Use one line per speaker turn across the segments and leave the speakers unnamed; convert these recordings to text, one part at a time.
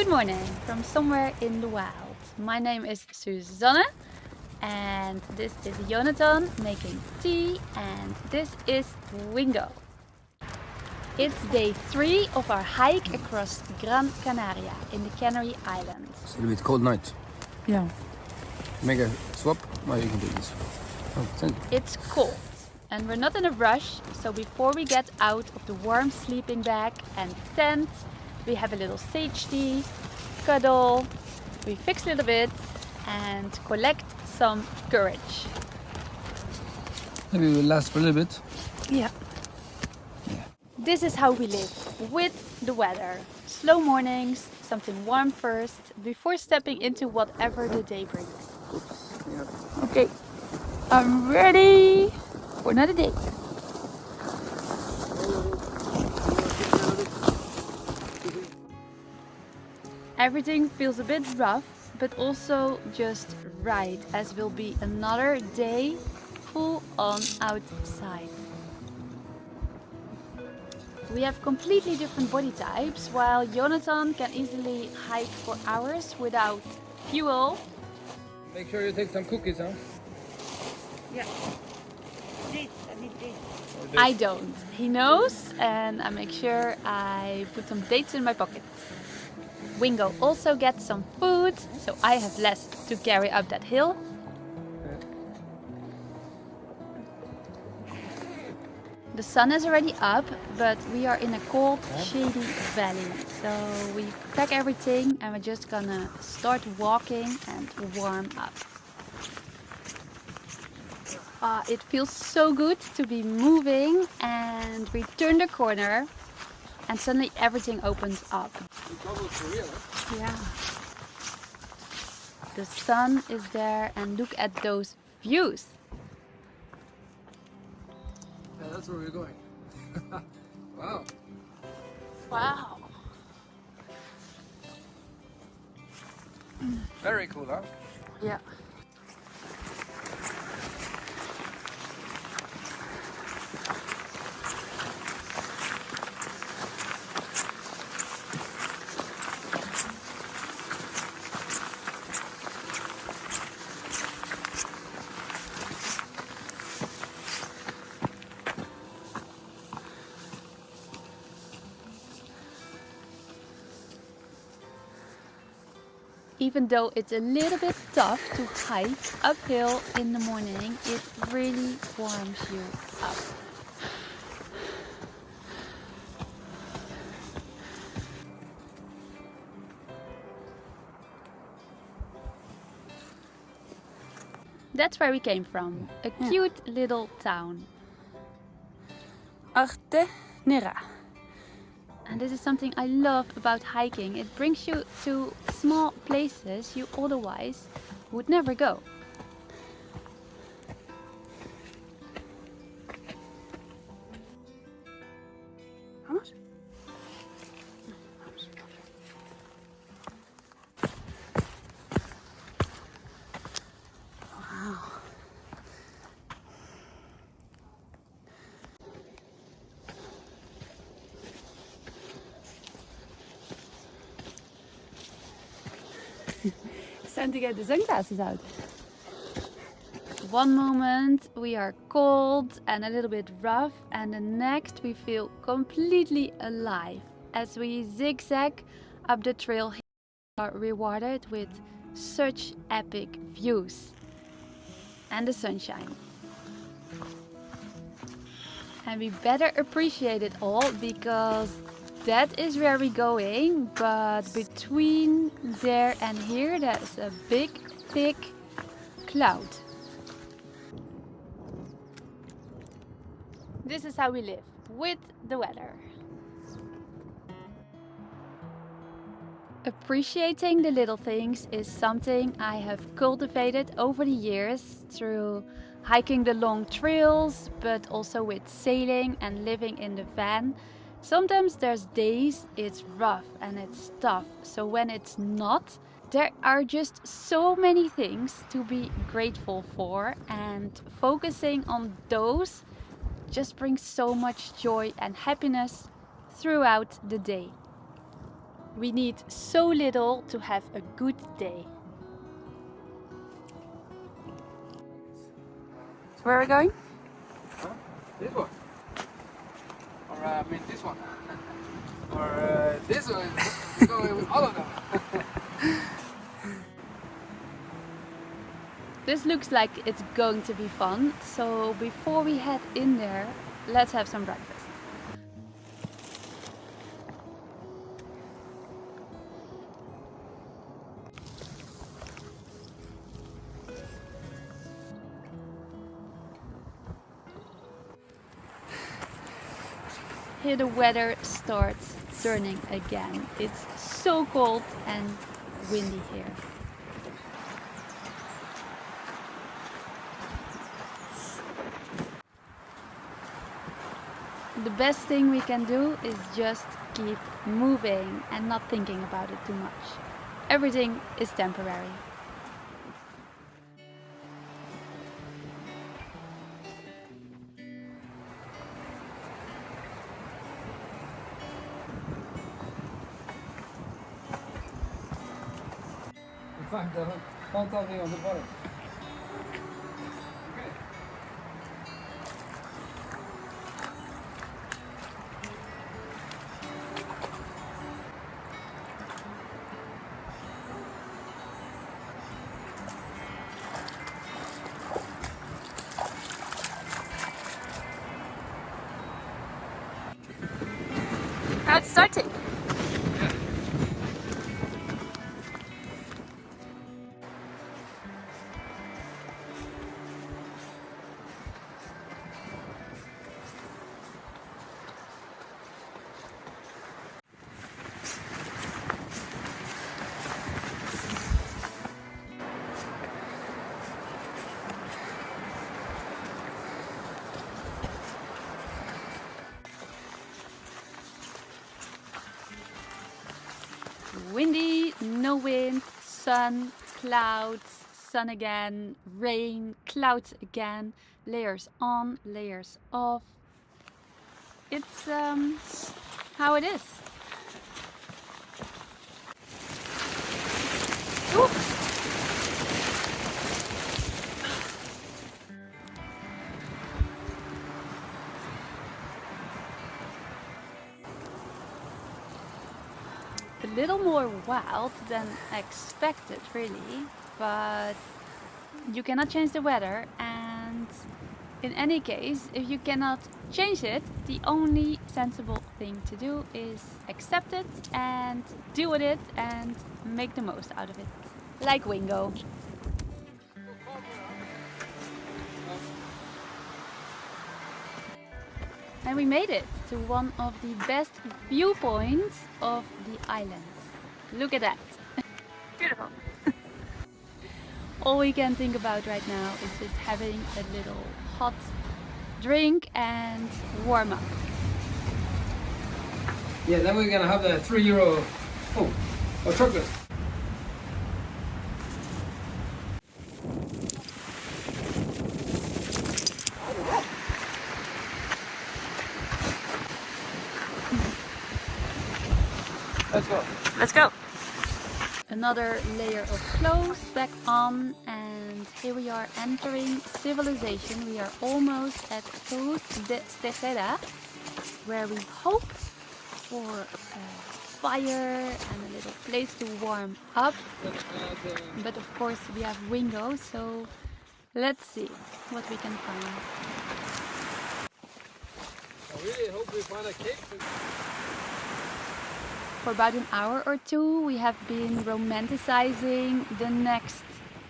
Good morning from somewhere in the wild. My name is Susanne and this is Jonatan making tea, and this is Wingo. It's day 3 of our hike across Gran Canaria in the Canary Islands.
It's a little bit cold night.
Yeah.
Make a swap? No, you can do this. Oh, thank you.
It's cold and we're not in a rush, so before we get out of the warm sleeping bag and tent, we have a little sage tea, cuddle, we fix a little bit and collect some courage.
Maybe it will last for a little bit.
Yeah. This is how we live, with the weather. Slow mornings, something warm first, before stepping into whatever the day brings.
Oops. Yeah.
Okay, I'm ready for another day. Everything feels a bit rough, but also just right, as will be another day full on outside. We have completely different body types. While Jonatan can easily hike for hours without fuel.
Make sure you take some cookies, huh?
Yeah. This, I need this.
I don't. He knows, and I make sure I put some dates in my pocket. Wingo also gets some food, so I have less to carry up that hill. The sun is already up, but we are in a cold, shady valley. So we pack everything and we're just gonna start walking and warm up. It feels so good to be moving, and we turn the corner and suddenly everything opens up. Yeah. The sun is there and look at those views.
Yeah, that's where we're going. Wow.
Wow.
Very cool, huh?
Yeah. Even though it's a little bit tough to hike uphill in the morning, it really warms you up. That's where we came from, a cute little town. Artenara. And this is something I love about hiking. It brings you to small places you otherwise would never go. Wow. It's time to get the sunglasses out. One moment we are cold and a little bit rough, and the next we feel completely alive. As we zigzag up the trail, we are rewarded with such epic views and the sunshine. And we better appreciate it all, because that is where we're going, but between there and here there's a big, thick cloud. This is how we live, with the weather. Appreciating the little things is something I have cultivated over the years through hiking the long trails, but also with sailing and living in the van. Sometimes there's days it's rough and it's tough, so when it's not, there are just so many things to be grateful for, and focusing on those just brings so much joy and happiness throughout the day. We need so little to have a good day. So where are we going?
Huh? This one? Or I mean this one? Or this one? We're going with all of them.
This looks like it's going to be fun, so before we head in there, let's have some breakfast. Here the weather starts turning again. It's so cold and windy here. The best thing we can do is just keep moving and not thinking about it too much. Everything is temporary.
We find the photo thing on the bottom.
Now it's starting. Windy, no wind, sun, clouds, sun again, rain, clouds again, layers on, layers off. It's how it is. Ooh. A little more wild than expected, really, but you cannot change the weather, and in any case, if you cannot change it, the only sensible thing to do is accept it and deal with it and make the most out of it. Like Wingo. And we made it to one of the best viewpoints of the island. Look at that. Beautiful. All we can think about right now is just having a little hot drink and warm up.
Yeah, then we're gonna have the €3 chocolate. Let's go.
Let's go. Another layer of clothes back on, and here we are entering civilization. We are almost at Cruz de Tejeda, where we hope for a fire and a little place to warm up. But of course we have Wingo, so let's see what we can find.
I really hope we find a cake.
For about an hour or two we have been romanticizing the next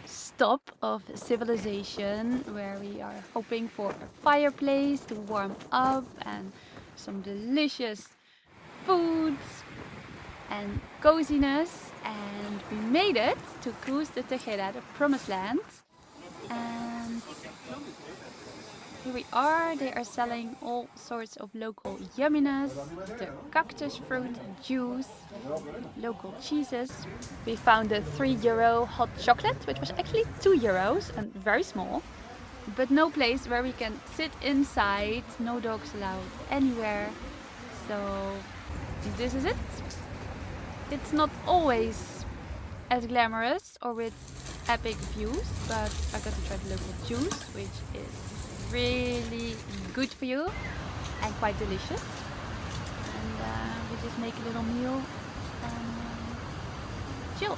stop of civilization, where we are hoping for a fireplace to warm up and some delicious foods and coziness, and we made it to Cruz de Tejeda, the promised land. And here we are. They are selling all sorts of local yumminess, the cactus fruit juice, local cheeses. We found a €3 hot chocolate, which was actually €2 and very small, but no place where we can sit inside, no dogs allowed anywhere. So this is it. It's not always as glamorous or with epic views, but I got to try the local juice, which is really good for you and quite delicious. And we just make a little meal and chill.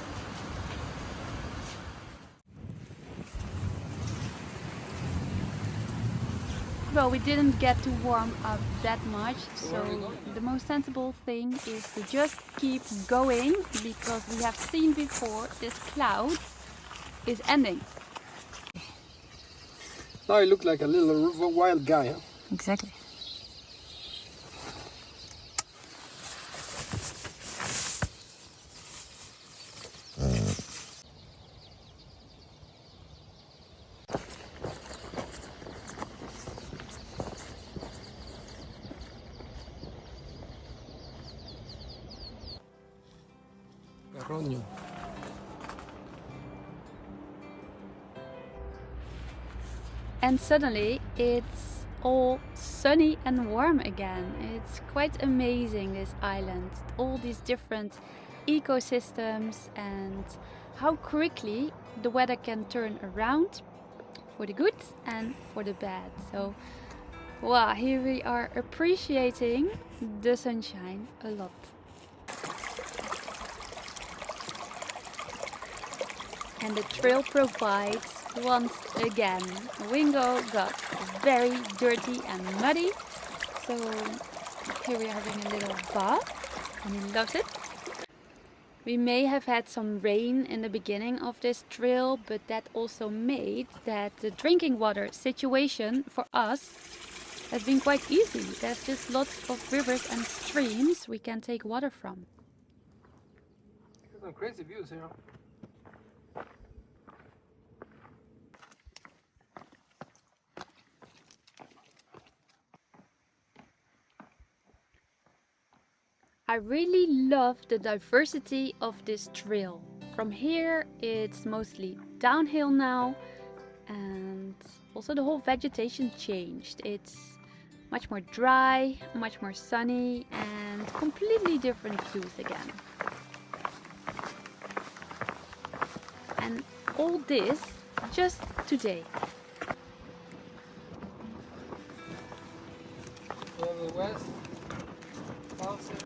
Well, we didn't get to warm up that much, so the most sensible thing is to just keep going, because we have seen before this cloud is ending.
Now you look like a little wild guy, huh?
Exactly.
Carroño.
And suddenly it's all sunny and warm again. It's quite amazing, this island. All these different ecosystems and how quickly the weather can turn around for the good and for the bad. So wow, here we are appreciating the sunshine a lot. And the trail provides once again. Wingo got very dirty and muddy, so here we are having a little bath and he loves it. We may have had some rain in the beginning of this trail, but that also made that the drinking water situation for us has been quite easy. There's just lots of rivers and streams we can take water from.
There's some crazy views here.
I really love the diversity of this trail. From here it's mostly downhill now, and also the whole vegetation changed. It's much more dry, much more sunny, and completely different views again. And all this just today.
Further west, south.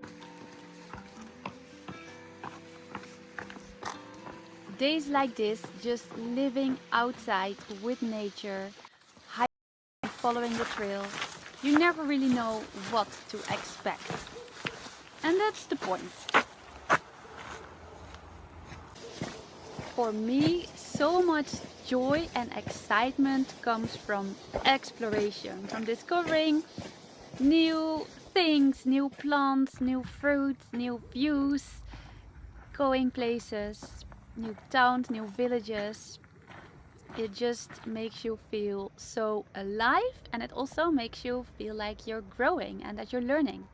Days like this, just living outside with nature, hiking and following the trails, you never really know what to expect. And that's the point. For me, so much joy and excitement comes from exploration, from discovering new things, new plants, new fruits, new views, going places, new towns, new villages. It just makes you feel so alive, and it also makes you feel like you're growing and that you're learning.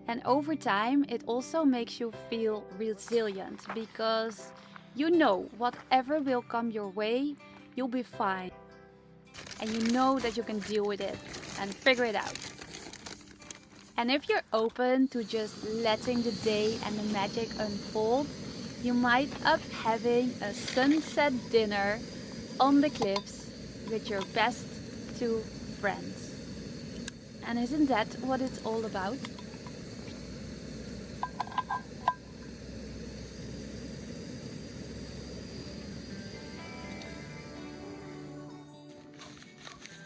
And over time it also makes you feel resilient, because you know whatever will come your way, you'll be fine. And you know that you can deal with it and figure it out. And if you're open to just letting the day and the magic unfold, you might end up having a sunset dinner on the cliffs with your best two friends. And isn't that what it's all about?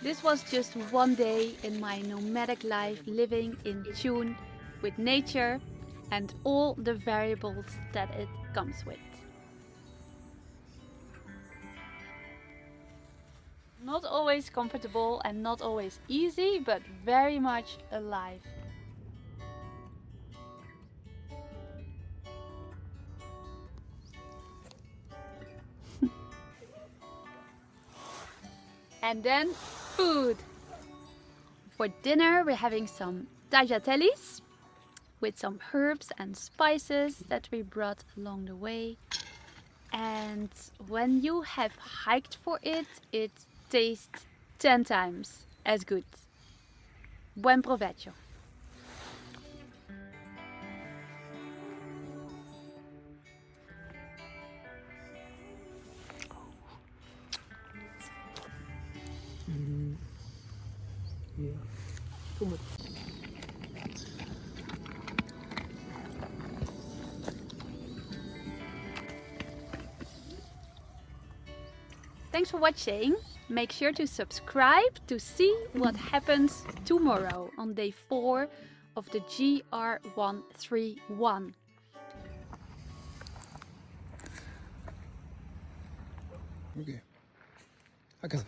This was just one day in my nomadic life, living in tune with nature and all the variables that it comes with. Not always comfortable and not always easy, but very much alive. And then food. For dinner we're having some tagliatelles with some herbs and spices that we brought along the way. And when you have hiked for it, it tastes 10 times as good. Buen provecho.
Yeah. Too much.
Thanks for watching. Make sure to subscribe to see what happens tomorrow on day 4 of the GR131.
Okay.